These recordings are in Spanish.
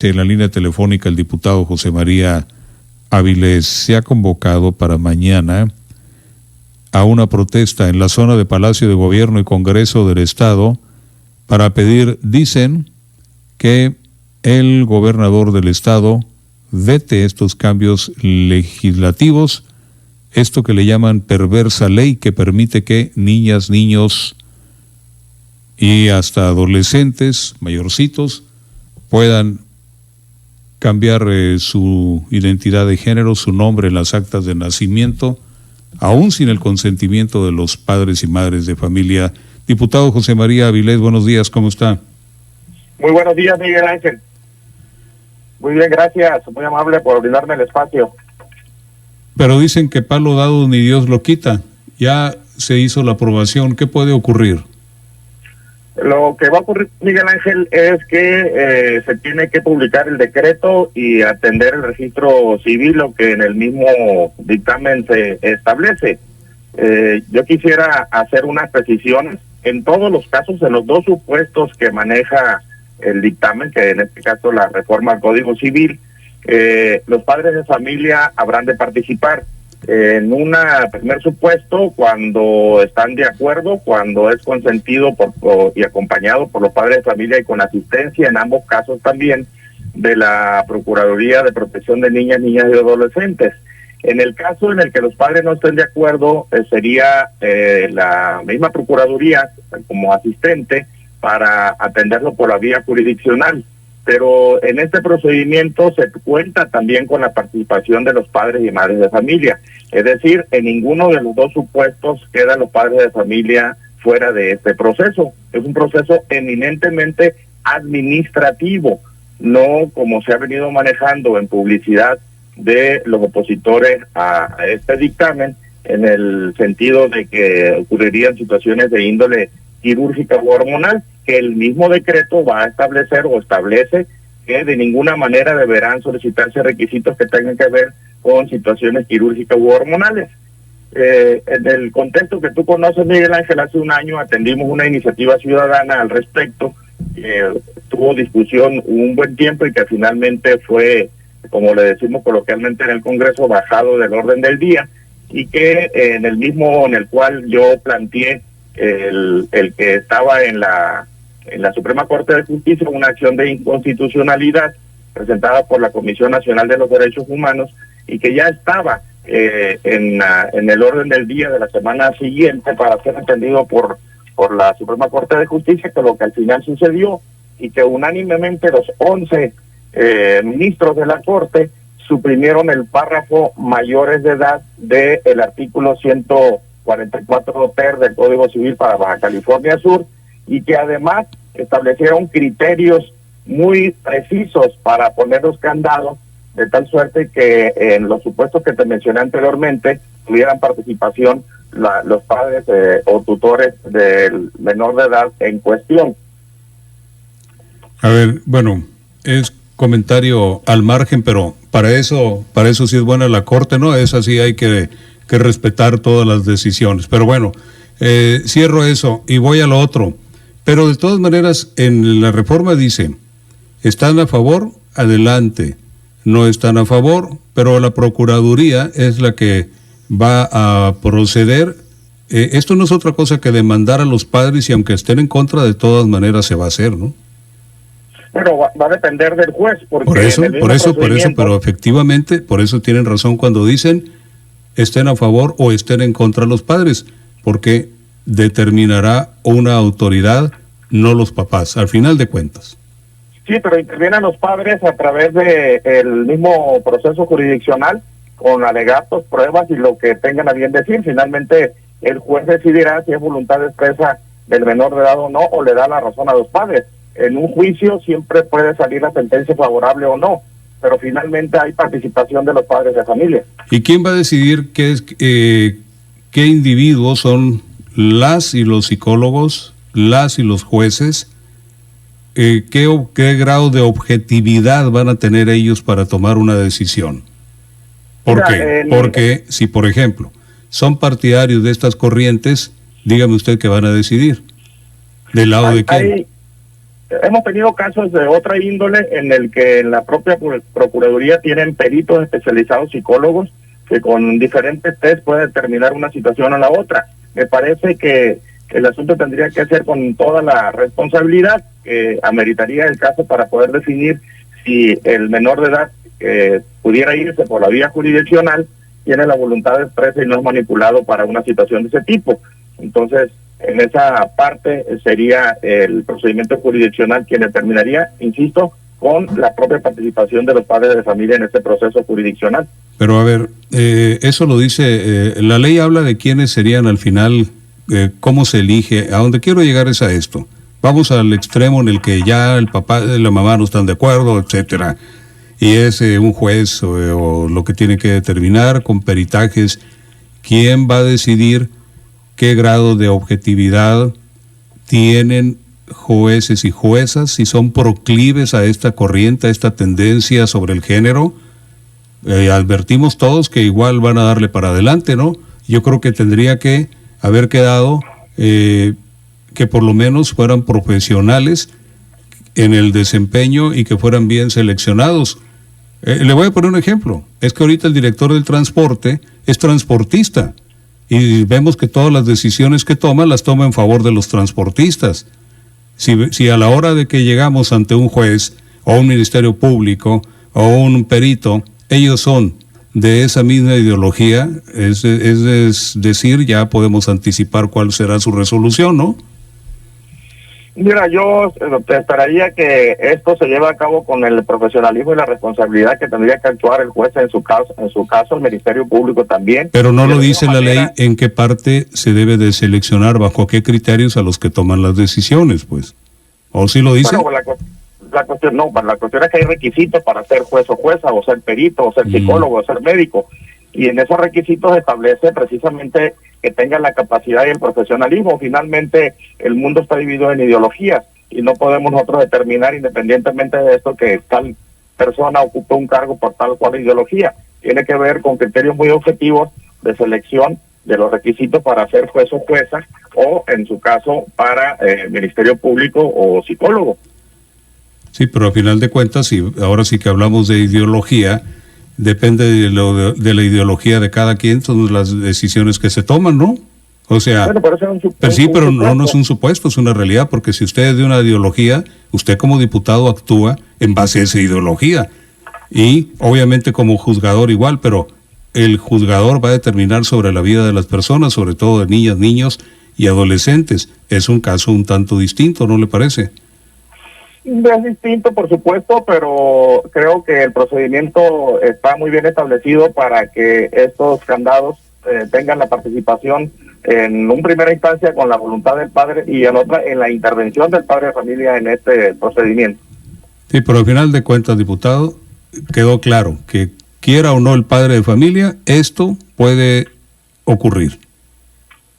En la línea telefónica el diputado José María Avilés. Se ha convocado para mañana a una protesta en la zona de Palacio de Gobierno y Congreso del Estado para pedir, dicen, que el gobernador del Estado vete estos cambios legislativos, esto que le llaman perversa ley que permite que niñas, niños y hasta adolescentes, mayorcitos, puedan cambiar su identidad de género, su nombre en las actas de nacimiento, aún sin el consentimiento de los padres y madres de familia. Diputado José María Avilés, buenos días, ¿cómo está? Muy buenos días, Miguel Ángel. Muy bien, gracias, muy amable por brindarme el espacio. Pero dicen que palo dado ni Dios lo quita. Ya se hizo la aprobación, ¿qué puede ocurrir? Lo que va a ocurrir, Miguel Ángel, es que se tiene que publicar el decreto y atender el registro civil, lo que en el mismo dictamen se establece. Yo quisiera hacer unas precisiones. En todos los casos, en los dos supuestos que maneja el dictamen, que en este caso la reforma al Código Civil, los padres de familia habrán de participar. En un primer supuesto, cuando están de acuerdo, cuando es consentido y acompañado por los padres de familia y con asistencia, en ambos casos también, de la Procuraduría de Protección de Niñas, Niñas y Adolescentes. En el caso en el que los padres no estén de acuerdo, sería la misma Procuraduría como asistente para atenderlo por la vía jurisdiccional. Pero en este procedimiento se cuenta también con la participación de los padres y madres de familia. Es decir, en ninguno de los dos supuestos quedan los padres de familia fuera de este proceso. Es un proceso eminentemente administrativo, no como se ha venido manejando en publicidad de los opositores a este dictamen, en el sentido de que ocurrirían situaciones de índole quirúrgica o hormonal, que el mismo decreto va a establecer o establece que de ninguna manera deberán solicitarse requisitos que tengan que ver con situaciones quirúrgicas u hormonales. En el contexto que tú conoces, Miguel Ángel, hace un año atendimos una iniciativa ciudadana al respecto, tuvo discusión un buen tiempo y que finalmente fue, como le decimos coloquialmente en el Congreso, bajado del orden del día, y que en el mismo en el cual yo planteé el que estaba en la Suprema Corte de Justicia una acción de inconstitucionalidad presentada por la Comisión Nacional de los Derechos Humanos y que ya estaba en el orden del día de la semana siguiente para ser atendido por la Suprema Corte de Justicia, que lo que al final sucedió y que unánimemente los 11 ministros de la Corte suprimieron el párrafo mayores de edad del artículo 144 ter del Código Civil para Baja California Sur, y que además establecieron criterios muy precisos para poner los candados, de tal suerte que en los supuestos que te mencioné anteriormente tuvieran participación los padres o tutores del menor de edad en cuestión. A ver, bueno, es comentario al margen, pero para eso sí es buena la Corte, ¿no? Es así, hay que respetar todas las decisiones. Pero bueno, cierro eso y voy a lo otro. Pero de todas maneras, en la reforma dice, ¿están a favor? Adelante. No están a favor, pero la Procuraduría es la que va a proceder. Esto no es otra cosa que demandar a los padres y aunque estén en contra, de todas maneras se va a hacer, ¿no? Pero va a depender del juez. Porque por eso, pero efectivamente, por eso tienen razón cuando dicen estén a favor o estén en contra los padres, porque determinará una autoridad, no los papás, al final de cuentas. Sí, pero intervienen los padres a través de el mismo proceso jurisdiccional, con alegatos, pruebas y lo que tengan a bien decir. Finalmente, el juez decidirá si es voluntad expresa del menor de edad o no, o le da la razón a los padres. En un juicio siempre puede salir la sentencia favorable o no, pero finalmente hay participación de los padres de familia. ¿Y quién va a decidir qué individuos son las y los psicólogos, las y los jueces? ¿Qué grado de objetividad van a tener ellos para tomar una decisión? ¿Por qué? Porque si, por ejemplo, son partidarios de estas corrientes, dígame usted qué van a decidir. ¿Del lado de quién? hemos tenido casos de otra índole en el que en la propia Procuraduría tienen peritos especializados psicólogos que con diferentes test pueden determinar una situación a la otra. Me parece que el asunto tendría que ser con toda la responsabilidad que ameritaría el caso para poder definir si el menor de edad pudiera irse por la vía jurisdiccional tiene la voluntad expresa y no es manipulado para una situación de ese tipo. Entonces, en esa parte sería el procedimiento jurisdiccional quien determinaría, insisto, con la propia participación de los padres de familia en este proceso jurisdiccional. Pero a ver, eso lo dice, la ley habla de quiénes serían al final, cómo se elige. A donde quiero llegar es a esto. Vamos al extremo en el que ya el papá y la mamá no están de acuerdo, etcétera, y es un juez o lo que tiene que determinar con peritajes quién va a decidir qué grado de objetividad tienen jueces y juezas, si son proclives a esta corriente, a esta tendencia sobre el género. Advertimos todos que igual van a darle para adelante, ¿no? Yo creo que tendría que haber quedado que por lo menos fueran profesionales en el desempeño y que fueran bien seleccionados. Le voy a poner un ejemplo. Es que ahorita el director del transporte es transportista y vemos que todas las decisiones que toma las toma en favor de los transportistas. Si a la hora de que llegamos ante un juez o un ministerio público o un perito, ellos son de esa misma ideología, es decir, ya podemos anticipar cuál será su resolución, ¿no? Mira, yo te esperaría que esto se lleve a cabo con el profesionalismo y la responsabilidad que tendría que actuar el juez en su caso el Ministerio Público también. Pero no lo dice la ley en qué parte se debe de seleccionar, bajo qué criterios a los que toman las decisiones, pues. ¿O sí lo dice? Bueno, la cuestión es que hay requisitos para ser juez o jueza, o ser perito, o ser psicólogo, o ser médico. Y en esos requisitos establece precisamente que tengan la capacidad y el profesionalismo. Finalmente, el mundo está dividido en ideologías y no podemos nosotros determinar, independientemente de esto, que tal persona ocupe un cargo por tal cual ideología. Tiene que ver con criterios muy objetivos de selección de los requisitos para ser juez o jueza, o en su caso para Ministerio Público o psicólogo. Sí, pero a final de cuentas, y ahora sí que hablamos de ideología, depende de la ideología de cada quien, son las decisiones que se toman, ¿no? O sea, bueno, pero no es un supuesto, es una realidad, porque si usted es de una ideología, usted como diputado actúa en base a esa ideología. Y obviamente como juzgador igual, pero el juzgador va a determinar sobre la vida de las personas, sobre todo de niñas, niños y adolescentes. Es un caso un tanto distinto, ¿no le parece? Es distinto, por supuesto, pero creo que el procedimiento está muy bien establecido para que estos candados tengan la participación en una primera instancia con la voluntad del padre y en otra en la intervención del padre de familia en este procedimiento. Sí, pero al final de cuentas, diputado, quedó claro que quiera o no el padre de familia, esto puede ocurrir.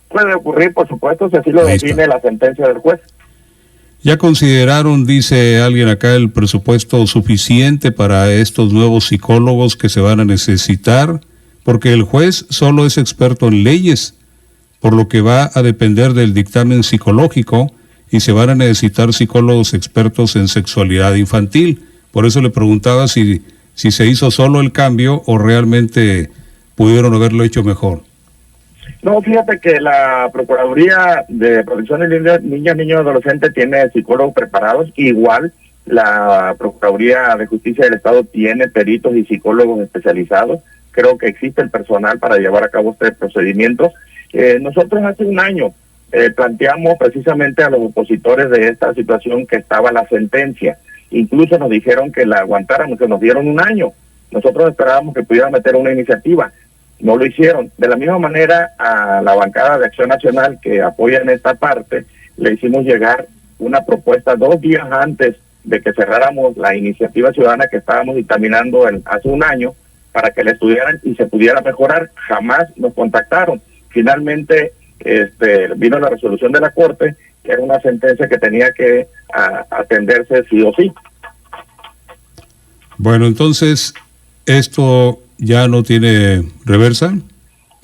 Puede ocurrir, por supuesto, si así lo define la sentencia del juez. ¿Ya consideraron, dice alguien acá, el presupuesto suficiente para estos nuevos psicólogos que se van a necesitar? Porque el juez solo es experto en leyes, por lo que va a depender del dictamen psicológico y se van a necesitar psicólogos expertos en sexualidad infantil. Por eso le preguntaba si se hizo solo el cambio o realmente pudieron haberlo hecho mejor. No, fíjate que la Procuraduría de Protección de Niñas, Niños y Adolescentes tiene psicólogos preparados. Igual la Procuraduría de Justicia del Estado tiene peritos y psicólogos especializados. Creo que existe el personal para llevar a cabo este procedimiento. Nosotros hace un año planteamos precisamente a los opositores de esta situación que estaba la sentencia. Incluso nos dijeron que la aguantáramos, que nos dieron un año. Nosotros esperábamos que pudieran meter una iniciativa. No lo hicieron. De la misma manera, a la bancada de Acción Nacional que apoya en esta parte, le hicimos llegar una propuesta 2 días antes de que cerráramos la iniciativa ciudadana que estábamos dictaminando hace un año, para que la estudiaran y se pudiera mejorar. Jamás nos contactaron. Finalmente vino la resolución de la Corte, que era una sentencia que tenía que atenderse sí o sí. Bueno, entonces, esto ya no tiene reversa,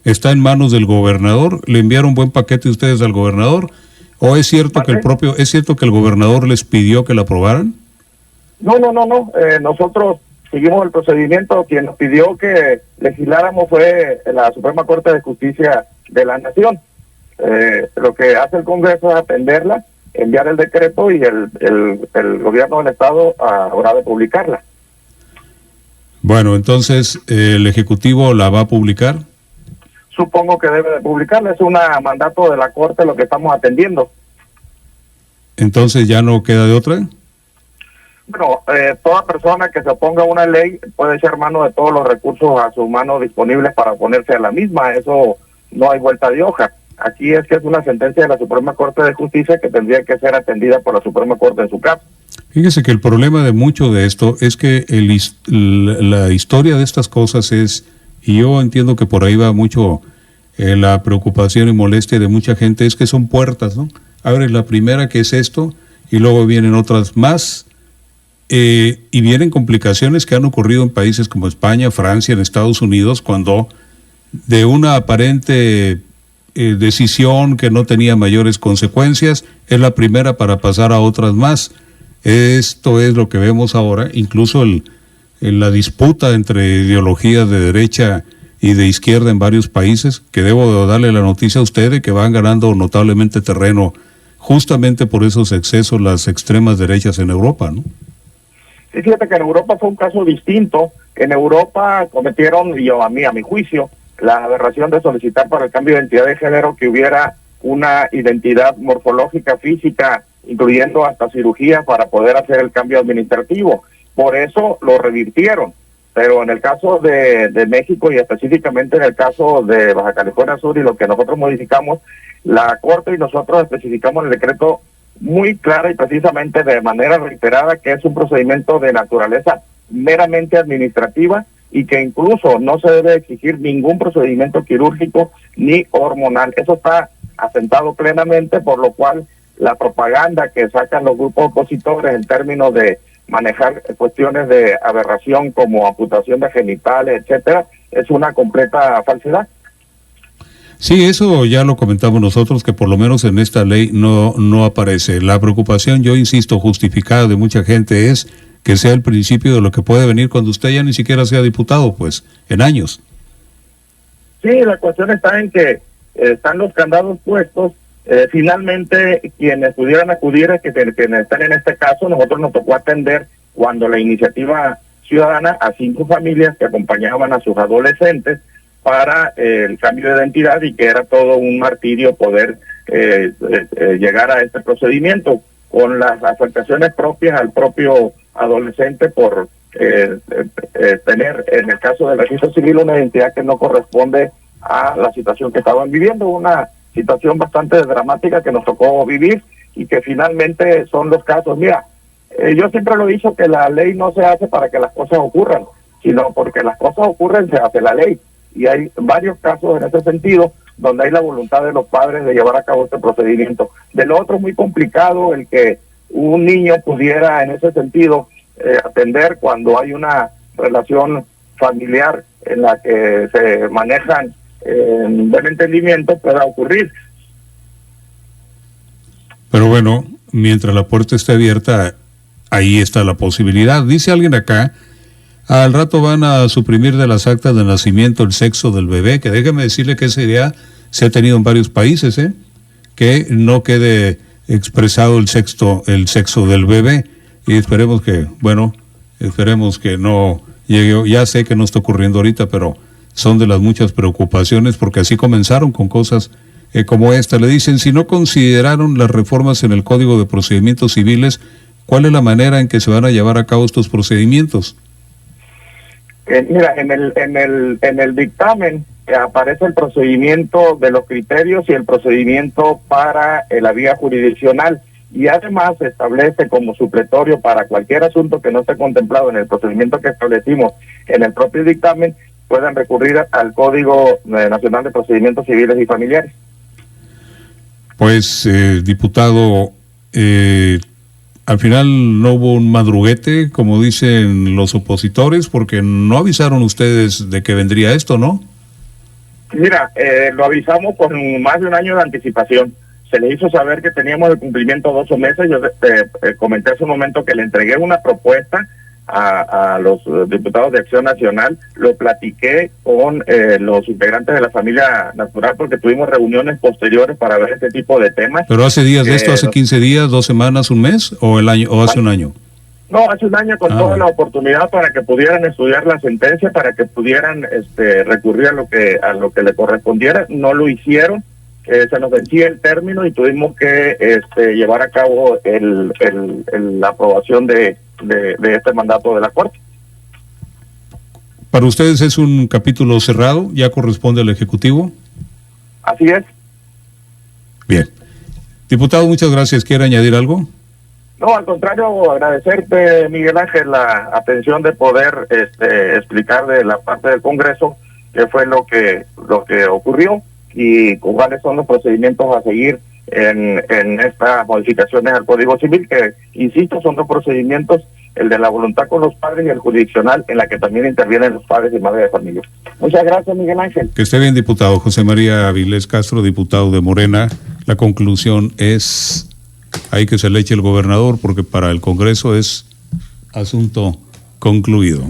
está en manos del gobernador, le enviaron un buen paquete ustedes al gobernador ¿O es cierto que es cierto que el gobernador les pidió que la aprobaran? No. Nosotros seguimos el procedimiento. Quien nos pidió que legisláramos fue la Suprema Corte de Justicia de la Nación. Lo que hace el Congreso es atenderla, enviar el decreto y el gobierno del Estado habrá de publicarla. Bueno, entonces, ¿el Ejecutivo la va a publicar? Supongo que debe de publicarla. Es un mandato de la Corte lo que estamos atendiendo. Entonces, ¿ya no queda de otra? Bueno, toda persona que se oponga a una ley puede echar mano de todos los recursos a su mano disponibles para oponerse a la misma. Eso no hay vuelta de hoja. Aquí es que es una sentencia de la Suprema Corte de Justicia que tendría que ser atendida por la Suprema Corte en su caso. Fíjese que el problema de mucho de esto es que la historia de estas cosas es, y yo entiendo que por ahí va mucho la preocupación y molestia de mucha gente, es que son puertas, ¿no? Abres la primera, que es esto, y luego vienen otras más, y vienen complicaciones que han ocurrido en países como España, Francia, en Estados Unidos, cuando de una aparente decisión que no tenía mayores consecuencias, es la primera para pasar a otras más. Esto es lo que vemos ahora, incluso la disputa entre ideologías de derecha y de izquierda en varios países, que debo darle la noticia a usted de que van ganando notablemente terreno justamente por esos excesos las extremas derechas en Europa, ¿no? Sí, fíjate que en Europa fue un caso distinto. En Europa cometieron, a mi juicio, la aberración de solicitar para el cambio de identidad de género que hubiera una identidad morfológica, física, incluyendo hasta cirugía para poder hacer el cambio administrativo. Por eso lo revirtieron. Pero en el caso de México y específicamente en el caso de Baja California Sur y lo que nosotros modificamos, la Corte y nosotros especificamos en el decreto muy clara y precisamente de manera reiterada que es un procedimiento de naturaleza meramente administrativa y que incluso no se debe exigir ningún procedimiento quirúrgico ni hormonal. Eso está asentado plenamente, por lo cual la propaganda que sacan los grupos opositores en términos de manejar cuestiones de aberración como amputación de genitales, etcétera, es una completa falsedad. Sí, eso ya lo comentamos nosotros, que por lo menos en esta ley no aparece. La preocupación, yo insisto, justificada de mucha gente es que sea el principio de lo que puede venir cuando usted ya ni siquiera sea diputado, pues, en años. Sí, la cuestión está en que están los candados puestos. Finalmente, quienes pudieran acudir, quienes están en este caso, nosotros nos tocó atender cuando la iniciativa ciudadana a 5 familias que acompañaban a sus adolescentes para el cambio de identidad y que era todo un martirio poder llegar a este procedimiento con las afectaciones propias al propio adolescente por tener, en el caso del registro civil, una identidad que no corresponde a la situación que estaban viviendo, una situación bastante dramática que nos tocó vivir y que finalmente son los casos. Mira, yo siempre lo he dicho que la ley no se hace para que las cosas ocurran, sino porque las cosas ocurren se hace la ley. Y hay varios casos en ese sentido donde hay la voluntad de los padres de llevar a cabo este procedimiento. De lo otro, muy complicado el que un niño pudiera en ese sentido atender cuando hay una relación familiar en la que se manejan en buen entendimiento, pueda ocurrir. Pero bueno, mientras la puerta esté abierta, ahí está la posibilidad. Dice alguien acá, al rato van a suprimir de las actas de nacimiento el sexo del bebé, que déjeme decirle que esa idea se ha tenido en varios países, que no quede expresado el sexo del bebé, y esperemos que no llegue. Ya sé que no está ocurriendo ahorita, pero son de las muchas preocupaciones, porque así comenzaron con cosas como esta. Le dicen, si no consideraron las reformas en el Código de Procedimientos Civiles, ¿cuál es la manera en que se van a llevar a cabo estos procedimientos? Mira, en el dictamen aparece el procedimiento de los criterios y el procedimiento para la vía jurisdiccional, y además se establece como supletorio para cualquier asunto que no esté contemplado en el procedimiento que establecimos en el propio dictamen, puedan recurrir al Código Nacional de Procedimientos Civiles y Familiares. Pues, diputado, al final no hubo un madruguete, como dicen los opositores, porque no avisaron ustedes de que vendría esto, ¿no? Mira, lo avisamos con más de un año de anticipación. se le hizo saber que teníamos el cumplimiento 12 meses. Yo comenté hace un momento que le entregué una propuesta a los diputados de Acción Nacional, lo platiqué con los integrantes de la familia natural porque tuvimos reuniones posteriores para ver este tipo de temas. ¿Pero hace días de esto, hace 15 días, 2 semanas, un mes o el año o hace un año? No, hace un año con toda la oportunidad para que pudieran estudiar la sentencia, para que pudieran recurrir a lo que le correspondiera. No lo hicieron, se nos vencía el término y tuvimos que llevar a cabo la aprobación de este mandato de la Corte. ¿Para ustedes es un capítulo cerrado? ¿Ya corresponde al Ejecutivo? Así es. Bien. Diputado, muchas gracias. ¿Quiere añadir algo? No, al contrario, agradecerte, Miguel Ángel, la atención de poder explicar de la parte del Congreso qué fue lo que ocurrió y cuáles son los procedimientos a seguir en estas modificaciones al Código Civil, que, insisto, son dos procedimientos, el de la voluntad con los padres y el jurisdiccional, en la que también intervienen los padres y madres de familia. Muchas gracias, Miguel Ángel. Que esté bien, diputado. José María Avilés Castro, diputado de Morena. La conclusión es, hay que se le eche el gobernador, porque para el Congreso es asunto concluido.